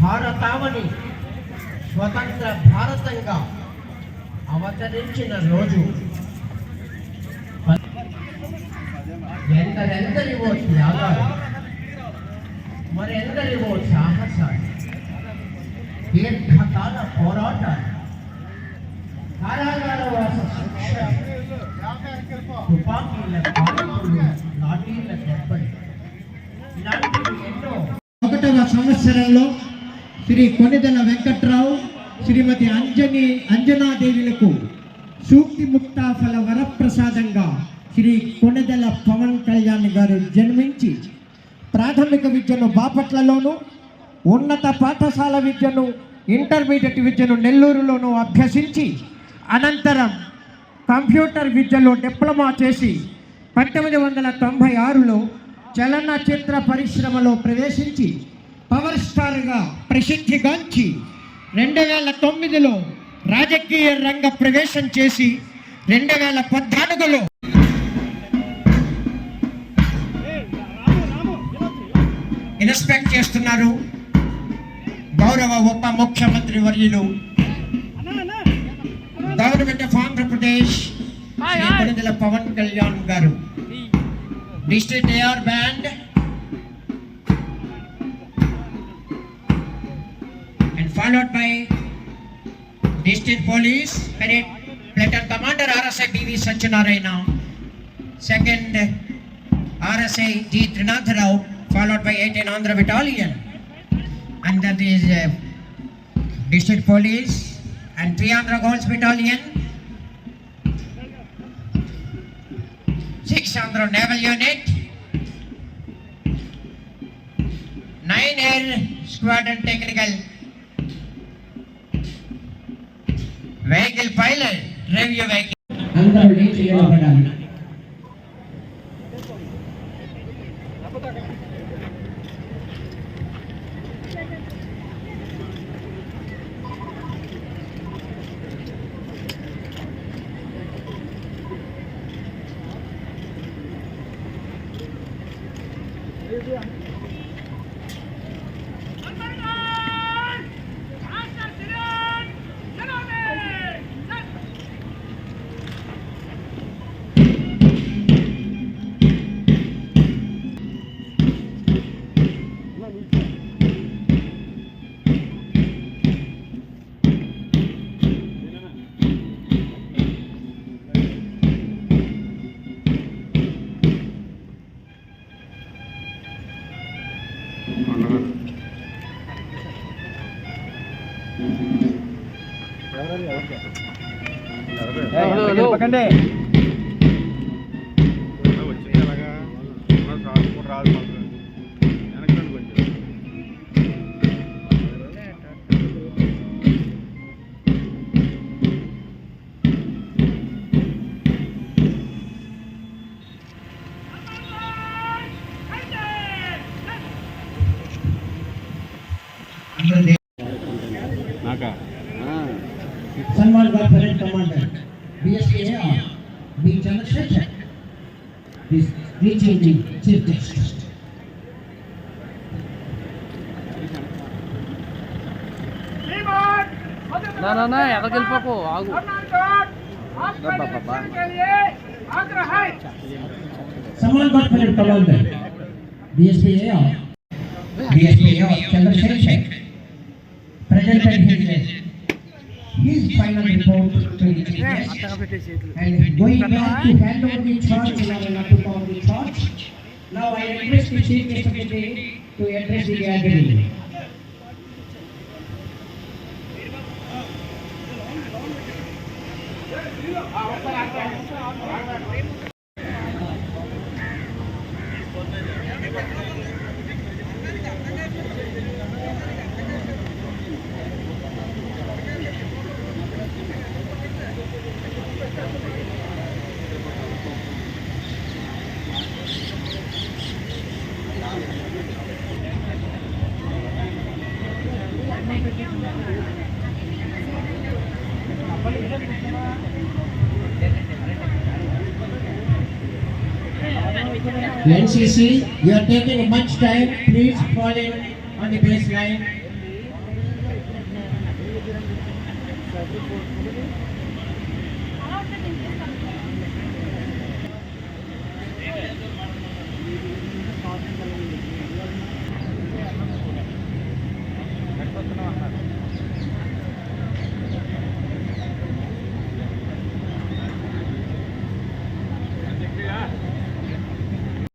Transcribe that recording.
భారతావని స్వతంత్ర భారతంగా అవతరించిన రోజు. ఎందరెందరివో త్యాగాలు, మరెందరివో సాహసాలు, దీర్ఘకాల పోరాటాలు, కారాగారవాస శిక్షలు, తుపాకీల కాల్పులు, లాఠీల దెబ్బలు, ఇలాంటివి ఎన్నో. 1వ సంవత్సరంలో శ్రీ కొనిదెల వెంకట్రావు, శ్రీమతి అంజనాదేవిలకు సూక్తి ముక్తాఫల వరప్రసాదంగా శ్రీ కొనిదెల పవన్ కళ్యాణ్ గారు జన్మించి ప్రాథమిక విద్యను బాపట్లలోను, ఉన్నత పాఠశాల విద్యను ఇంటర్మీడియట్ విద్యను నెల్లూరులోనూ అభ్యసించి అనంతరం కంప్యూటర్ విద్యలో డిప్లొమా చేసి 1996లో చలనచిత్ర పరిశ్రమలో ప్రవేశించి పవర్ స్టార్గా ప్రసిద్ధిగాంచి 2009లో రాజకీయ రంగ ప్రవేశం చేసి 2014లో ఇన్స్పెక్ట్ చేస్తున్నారు గౌరవ ఉప ముఖ్యమంత్రి వర్యులు గవర్నమెంట్ ఆఫ్ ఆంధ్రప్రదేశ్ శ్రీ కొనిదెల పవన్ కళ్యాణ్ గారు. District AR band and followed by district police cadet platoon commander RSI BV Satyanarayana, second RSI G Trinath Rao, followed by 18 Andhra battalion, and that is district police and 3 Andhra Girls battalion, 6 Andhra naval unit, 9 air squadron technical vehicle pilot review vehicle. అందరూ లేచి నిలబడాలి. Salman Ghat Parade Commander BSAR B. Chandrasekhar is reaching the Chief Justice. ना ఎక్కడికి వెళ్ళిపోకు ఆగు Salman Ghat Parade Commander BSAR Chandrasekhar presented his final report to the Chief Justice and going back to hand over the charge to power the charge. Now I request the Chief Guest of the day to address the gathering. NCC, you are taking much time. Please fall in on the baseline. అలా ఉంటుంది